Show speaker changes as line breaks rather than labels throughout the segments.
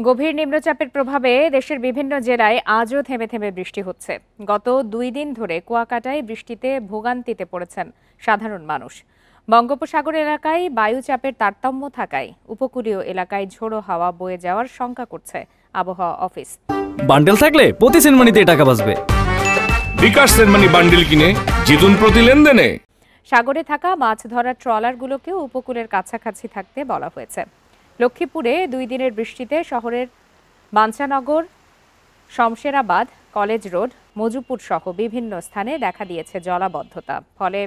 গভীর নিম্নচাপের প্রভাবে দেশের বিভিন্ন জেলায় আজও থেমে থেমে বৃষ্টি হচ্ছে। গত 2 দিন ধরে কুয়াকাটায় বৃষ্টিতে ভোগান্তিতে পড়েছেন সাধারণ মানুষ। বঙ্গোপসাগর এলাকায় বায়ুচাপের তারতম্য থাকায় উপকূলীয় এলাকায় ঝোড়ো হাওয়া বয়ে যাওয়ার শঙ্কা করছে আবহাওয়া অফিস।
বান্ডেল থাকলে প্রতি সেনমানিতে টাকা বাঁচবে।
বিকাশ সেনমানি বান্ডেল কিনে জিতুন প্রতি লেনদেনে।
সাগরে থাকা মাছ ধরার ট্রলারগুলোকেও উপকূলের কাছাকাছি থাকতে বলা হয়েছে। লক্ষ্মীপুরে 2 দিনের বৃষ্টিতে শহরের বাঞ্ছানগর, শমশেরাবাদ, কলেজ রোড, মজুপুর সহ বিভিন্ন স্থানে দেখা দিয়েছে জলাবদ্ধতা। ফলে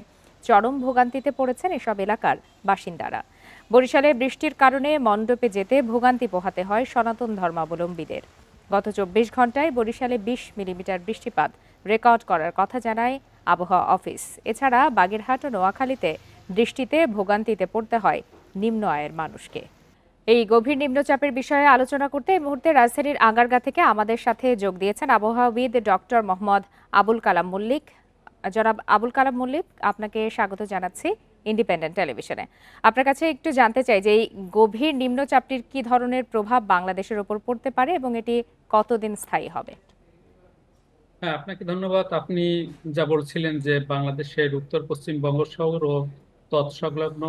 চরম ভোগান্তিতে পড়েছেন এসব এলাকার বাসিন্দারা। বরিশালে বৃষ্টির কারণে মণ্ডপে যেতে ভোগান্তি পোহাতে হয় সনাতন ধর্মাবলম্বীদের। গত 24 ঘন্টায় বরিশালে 20 মিলিমিটার বৃষ্টিপাত রেকর্ড করার কথা জানায় আবহাওয়া অফিস। এছাড়া বাগেরহাট ও নোয়াখালীতে বৃষ্টিতে ভোগান্তিতে পড়তে হয় নিম্ন আয়ের মানুষকে। এই গভীর নিম্নচাপের বিষয়ে আলোচনা করতে এই মুহূর্তে রাজধানীর আগারগাঁ থেকে আমাদের সাথে যোগ দিয়েছেন আবহাওয়াবিদ ডক্টর মোহাম্মদ আবুল কালাম মল্লিক। জনাব আবুল কালাম মল্লিক, আপনাকে স্বাগত জানাচ্ছি ইন্ডিপেন্ডেন্ট টেলিভিশনে। আপনার কাছে একটু জানতে চাই যে এই গভীর নিম্নচাপটির কি ধরনের প্রভাব বাংলাদেশের উপর পড়তে পারে এবং এটি কতদিন স্থায়ী হবে?
হ্যাঁ, আপনাকে ধন্যবাদ। আপনি যা বলছিলেন যে বাংলাদেশের উত্তর পশ্চিম বঙ্গোপসাগর ও তৎসংলগ্ন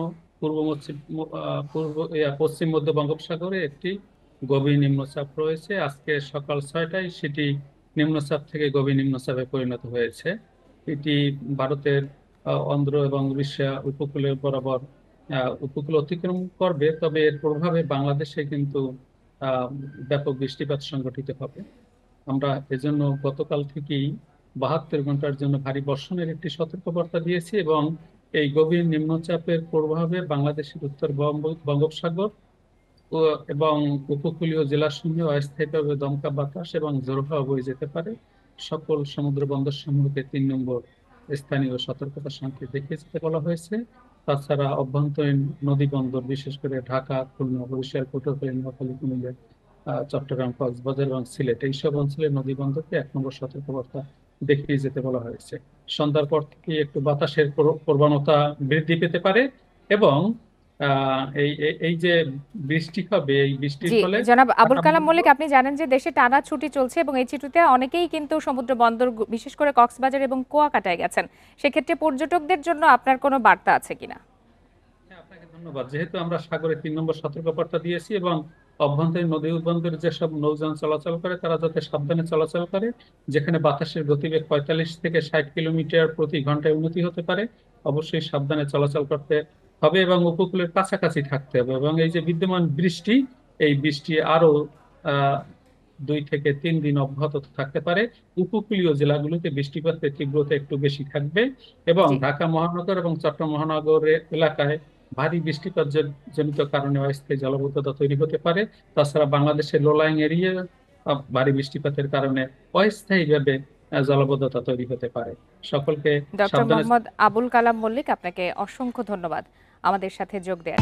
পশ্চিম মধ্য বঙ্গোপসাগরে একটি গভীর নিম্নচাপ রয়েছে। আজকে সকাল 6টায় সেটি নিম্নচাপ থেকে গভীর নিম্নচাপে পরিণত হয়েছে। এটি ভারতের অন্ধ্র এবং উড়িষ্যা উপকূলের বরাবর উপকূল অতিক্রম করবে, তবে এর প্রভাবে বাংলাদেশে কিন্তু ব্যাপক বৃষ্টিপাত সংঘটিত হবে। আমরা এজন্য গতকাল থেকেই 72 ঘন্টার জন্য ভারী বর্ষণের একটি সতর্কবার্তা দিয়েছি এবং এই গভীর নিম্নচাপের প্রভাবে বাংলাদেশের উত্তর বঙ্গোপসাগর এবং উপকূলীয় জেলাসমূহে অস্থায়ীভাবে দমকা বাতাস এবং ঝোড়ো হাওয়া বয়ে যেতে পারে। সকল সমুদ্র বন্দর সমূহকে 3 নম্বর স্থানীয় সতর্কতা সংকেত দেখিয়ে যেতে বলা হয়েছে। তাছাড়া অভ্যন্তরীণ নদী বন্দর, বিশেষ করে ঢাকা, খুলনা, বরিশাল, পটুয়াখালী, নোয়াখালী, কুমিল্লা, চট্টগ্রাম, কক্সবাজার এবং সিলেট এইসব অঞ্চলের নদী বন্দরকে 1 নম্বর সতর্কবার্তা দেখিয়ে যেতে বলা হয়েছে। সন্ধ্যার পর থেকে একটু বাতাসের প্রবণতা বৃদ্ধি পেতে পারে এবং এই যে বৃষ্টি হবে, এই বৃষ্টির ফলে
জনাব আবুল কালাম মল্লিক, আপনি জানেন যে দেশে টানা ছুটি চলছে এবং এই ছুটিতে অনেকেই কিন্তু সমুদ্র বন্দর, বিশেষ করে কক্সবাজার এবং কুয়াকাটায় গেছেন। সেক্ষেত্রে পর্যটকদের জন্য আপনার কোনো বার্তা আছে কিনা?
হ্যাঁ, আপনাকে ধন্যবাদ। যেহেতু আমরা সাগরে 3 নম্বর সতর্কবার্তা দিয়েছি এবং অভ্যন্তরীণ নদী বন্দরে যেসব নৌযান চলাচল করে তারা যাতে সাবধানে চলাচল করে, যেখানে বাতাসের গতিবেগ 45 থেকে 60 কিলোমিটার প্রতি ঘন্টায় উন্নতি হতে পারে, অবশ্যই সাবধানে চলাচল করতে হবে এবং উপকূলের কাছাকাছি থাকতে হবে। এবং এই যে বিদ্যমান বৃষ্টি, এই বৃষ্টি আরো 2 থেকে 3 দিন অব্যাহত থাকতে পারে। উপকূলীয় জেলাগুলোতে বৃষ্টিপাতের তীব্রতা একটু বেশি থাকবে এবং ঢাকা মহানগর এবং চট্টগ্রাম মহানগরের এলাকায় ভারী বৃষ্টিপাত জনিত কারণে অস্থায়ী জলাবদ্ধতা তৈরি হতে পারে। তাছাড়া বাংলাদেশের লো লাইং এরিয়া ভারী বৃষ্টিপাতের কারণে অস্থায়ীভাবে জলাবদ্ধতা তৈরি হতে পারে। সকলকে
ডক্টর মোহাম্মদ আবুল কালাম মল্লিক, আপনাকে অসংখ্য ধন্যবাদ আমাদের সাথে যোগ দেওয়ার।